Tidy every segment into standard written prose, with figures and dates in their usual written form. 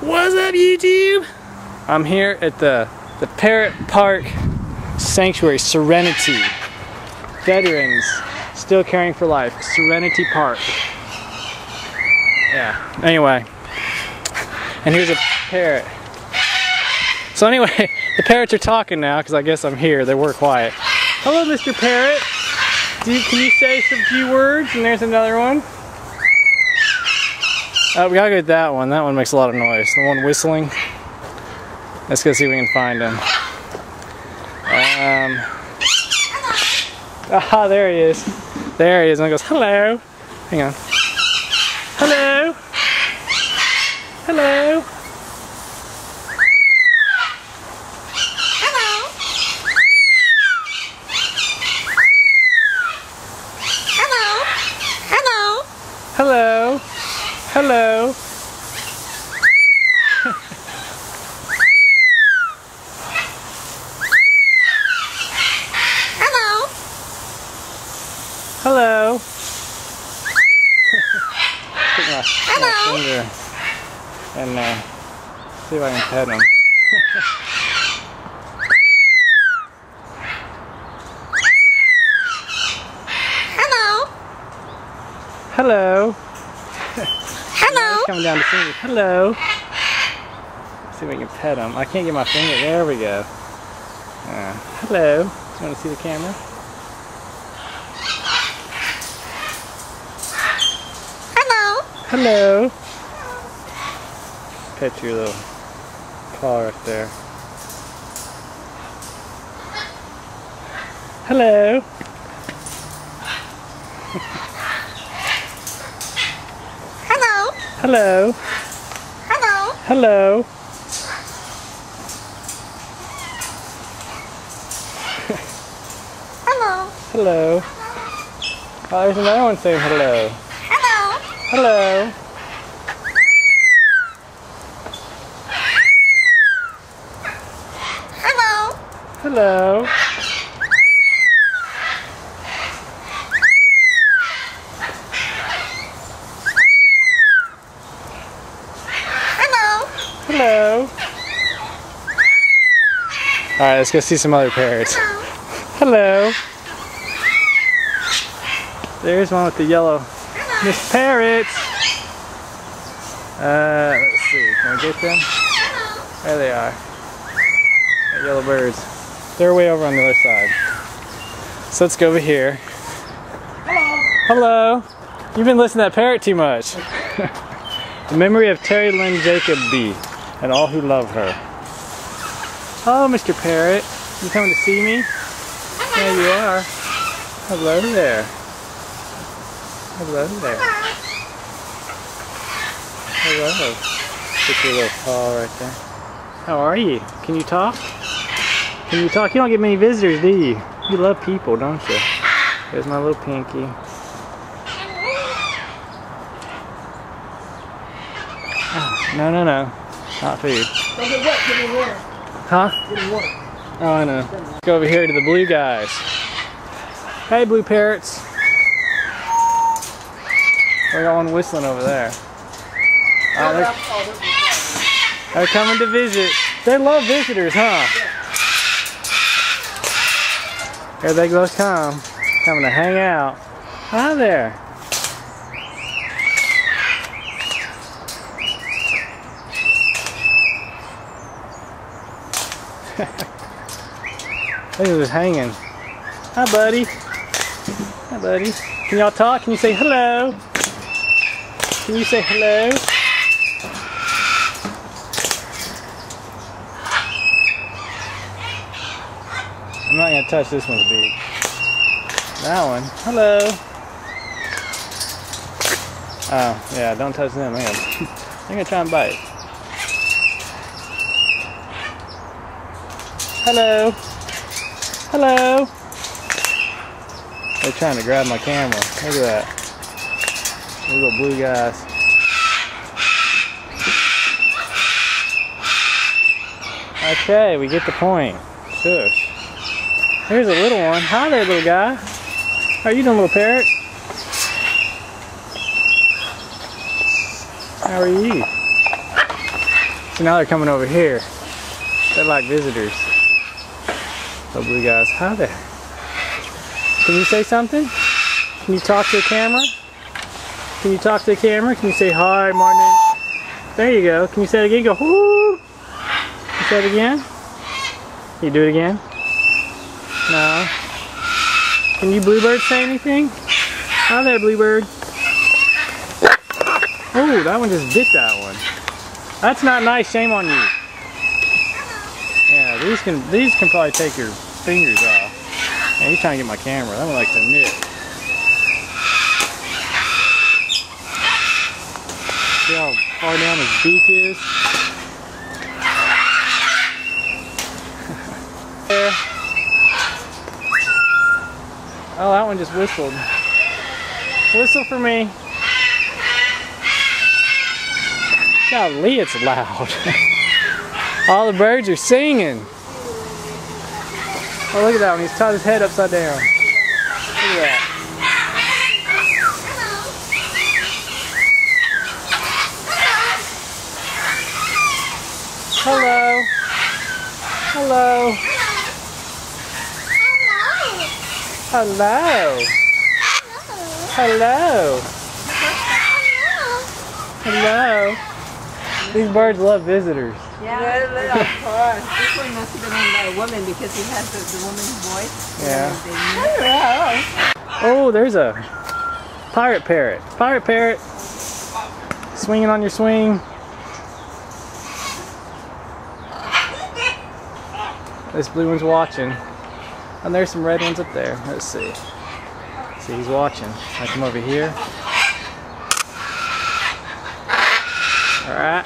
What's up, YouTube? I'm here at the Parrot Park Sanctuary, Serenity. Veterans still caring for life. Serenity Park. Yeah, anyway. And here's a parrot. So anyway, the parrots are talking now because I guess I'm here. They were quiet. Hello, Mr. Parrot. Can you say some few words? And there's another one. We gotta go with that one. That one makes a lot of noise. The one whistling. Let's go see if we can find him. Ah, there he is. There he is. And he goes, hello. Hang on. Hello. Hello. Hello. Hello. Hello. Hello. Take my finger and see if I can pet him. Hello. Hello. Hello. He's coming down to see me. Hello. Let's see if we can pet him. I can't get my finger. There we go. Hello. You want to see the camera? Hello. Hello. Pet your little paw right there. Hello. Hello. Hello. Hello. Hello. Hello. Hello. Oh, there's another one saying hello. Hello. Hello. Hello. Hello. Hello. Alright, let's go see some other parrots. Hello. There's one with the yellow. Miss Parrots. Let's see. Can I get them? There they are. The yellow birds. They're way over on the other side. So let's go over here. Hello. Hello. You've been listening to that parrot too much. The memory of Terry Lynn Jacob B. and all who love her. Oh, Mr. Parrot, you coming to see me? There you are. Hello there. Hello there. Hello. Put your little paw right there. How are you? Can you talk? Can you talk? You don't get many visitors, do you? You love people, don't you? There's my little pinky. Oh, no, no, no. Not food. Don't get wet, give me water. Huh? Give me water. Oh, I know. Let's go over here to the blue guys. Hey, blue parrots. We got one whistling over there. They're coming to visit. They love visitors, huh? Here they go come. Coming to hang out. Hi there. Look at this hanging. Hi, buddy. Hi, buddy. Can y'all talk? Can you say hello? Can you say hello? I'm not going to touch this one's beak. That one. Hello. Oh, yeah, don't touch them. I'm going to try and bite. Hello. Hello. They're trying to grab my camera. Look at that. These little blue guys. Okay, we get the point. Shush. Here's a little one. Hi there, little guy. How are you doing, little parrot? How are you? So now they're coming over here. They're like visitors. The blue guys. Hi there. Can you say something? Can you talk to the camera? Can you talk to the camera? Can you say hi, Martin? There you go. Can you say it again? Go, whoo! Can you say it again? Can you do it again? No. Can you bluebird say anything? Hi there, bluebird. Oh, that one just bit that one. That's not nice. Shame on you. Yeah, these can probably take your fingers off. Yeah, he's trying to get my camera. That one likes to knit. See how far down his beak is? There. Oh, that one just whistled. Whistle for me. Golly, it's loud. All the birds are singing. Oh, look at that one. He's tied his head upside down. Look at that. Hello. Hello. Hello. Hello. Hello. These birds love visitors. Yeah, of course. This one must have been owned by a woman because he has the woman's voice. Yeah. Hello. Oh, there's a pirate parrot. Pirate parrot. Swinging on your swing. This blue one's watching. And there's some red ones up there. Let's see. See, he's watching. I come over here. Alright.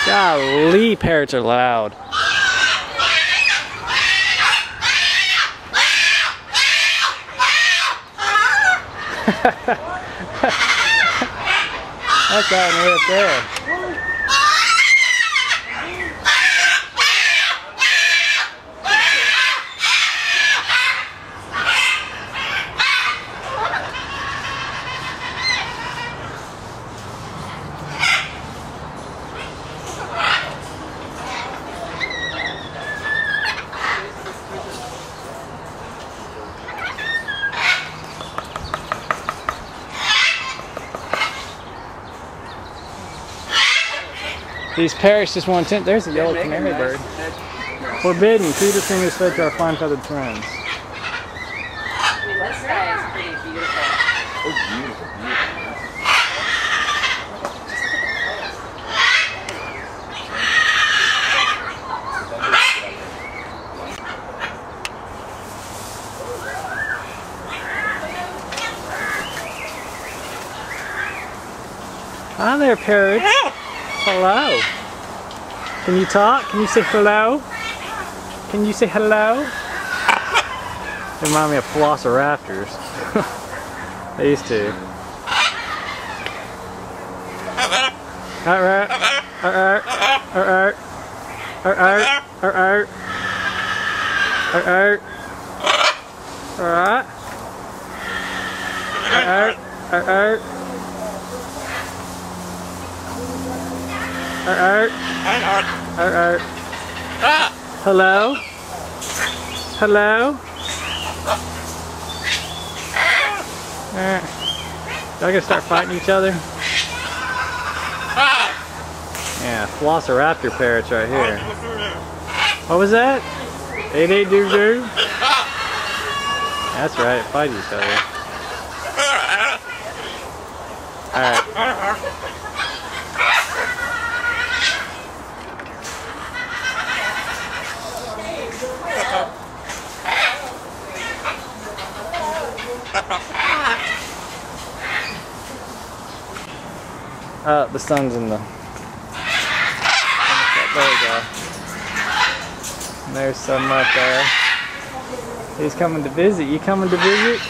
Golly, parrots are loud. That's that one way up there. These parrots just want to. There's a yellow canary bird. Forbidden. Feed us fingers fed to our fine feathered friends. This guy is pretty beautiful. Oh, beautiful, beautiful. Hi there, parrots. Hello. Can you talk? Can you say hello? Can you say hello? They remind me of velociraptors. These two. Alright. Alright. Alright. Alright. Alright. Alright. Alright. Alright. Alright. Hello? Hello? Y'all gonna start fighting each other? Yeah, velociraptor parrots right here. What was that? 88 doo. That's right, fight each other. Alright. The sun's in the... There we go. And there's some right there. He's coming to visit. You coming to visit?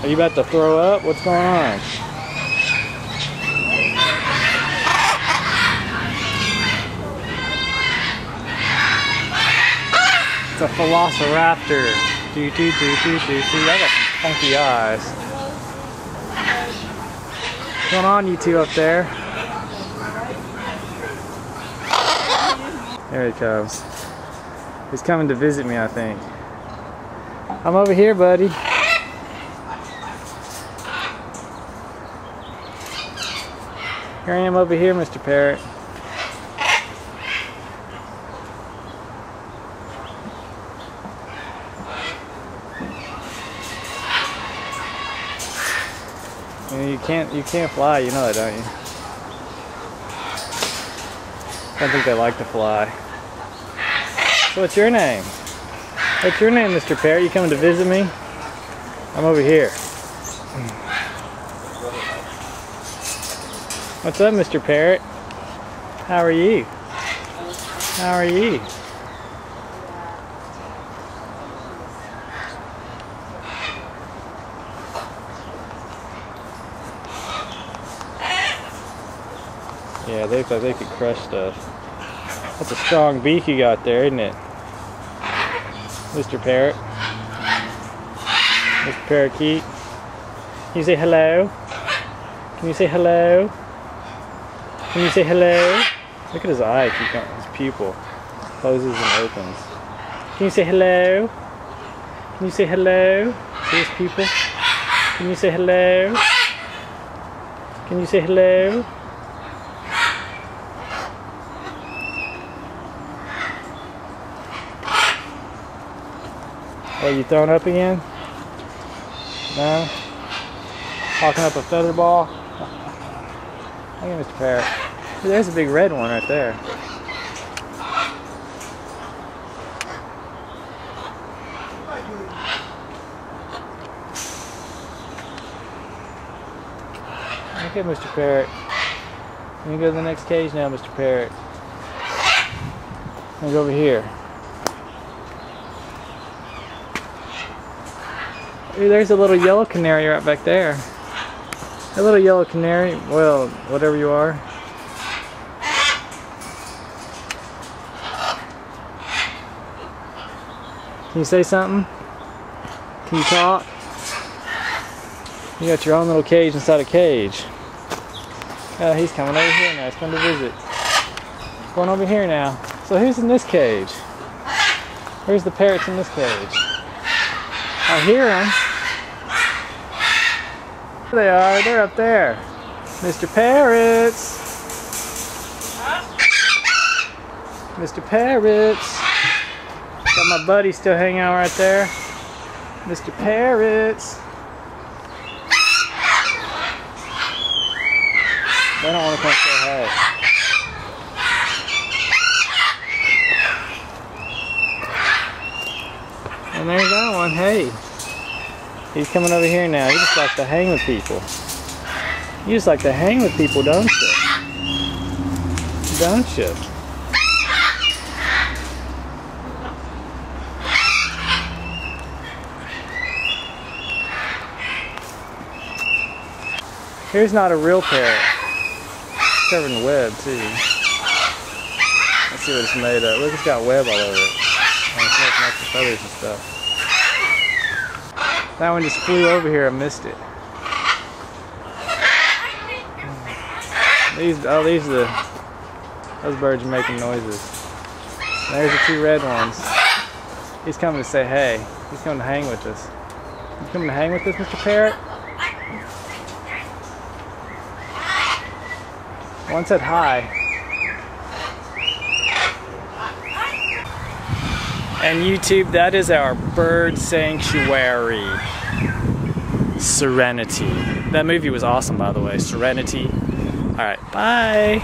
Are you about to throw up? What's going on? It's a velociraptor. Do. I got some funky eyes. What's going on, you two up there? There he comes. He's coming to visit me, I think. I'm over here, buddy. Here I am over here, Mr. Parrot. You can't fly, you know that, don't you? I don't think they like to fly. So what's your name? What's your name, Mr. Parrot? You coming to visit me? I'm over here. What's up, Mr. Parrot? How are you? How are you? Yeah, they look like they could crush stuff. That's a strong beak you got there, isn't it? Mr. Parrot. Mr. Parakeet. Can you say hello? Can you say hello? Can you say hello? Look at his eye, his pupil. Closes and opens. Can you say hello? Can you say hello? See his pupil? Can you say hello? Can you say hello? Oh, you throwing up again? No? Hawking up a feather ball? Look at Mr. Parrot. There's a big red one right there. Okay, Mr. Parrot. Let me go to the next cage now, Mr. Parrot. Let me go over here. Ooh, there's a little yellow canary right back there. A little yellow canary, well, whatever you are. Can you say something? Can you talk? You got your own little cage inside a cage. He's coming over here now. He's coming to visit. Going over here now. So who's in this cage? Where's the parrots in this cage? I hear them. There they are. They're up there. Mr. Parrots. Mr. Parrots. Got my buddy still hanging out right there. Mr. Parrots. They don't want to come say hey. And there's that one. Hey. He's coming over here now. He just likes to hang with people. You just like to hang with people, don't you? Don't you? Here's not a real parrot. It's covered in web, too. Let's see what it's made of. Look, it's got web all over it. And it's making extra feathers and stuff. That one just flew over here. I missed it. These are those birds are making noises. There's the two red ones. He's coming to say hey. He's coming to hang with us. You coming to hang with us, Mr. Parrot? One said hi. And YouTube, that is our bird sanctuary. Serenity. That movie was awesome, by the way. Serenity. Alright, bye.